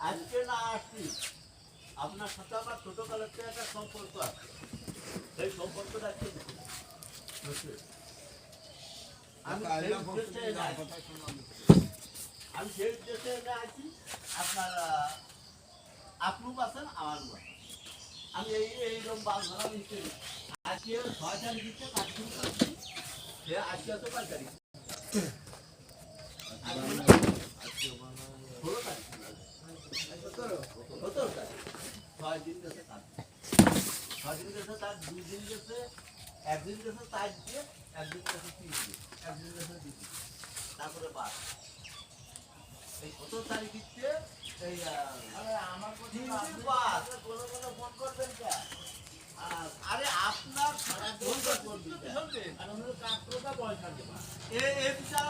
আজকে না আসছি আপনার সাথে আমার ছোটকালের থেকে একটা সম্পর্ক আছে, সেই সম্পর্কটা কি আমি সেই উদ্দেশ্যে আছি। আপনার আপনিও আছেন, আমারও আছেন। আমি এইরকম বাল ধরা নিচ্ছি। আজকে 6 তারিখ দিচ্ছে কাজ শুরু করছি, সে আজকে তো 5 তারিখ, 16 তারিখ, 17 তারিখ, 6 দিন গেছে কাজ, 6 দিন গেছে তার, 2 দিন গেছে, 1 দিন গেছে 4 দিয়ে, 1 দিন গেছে 3 দিয়ে, 1 দিন গেছে 2 দিয়ে, তারপরে 5। এই 17 তারিখ দিচ্ছে এই আমার ফোন করবেন কে? আরে আপনার কাজ করবেন, কাজ করতে পয়সা দেবা।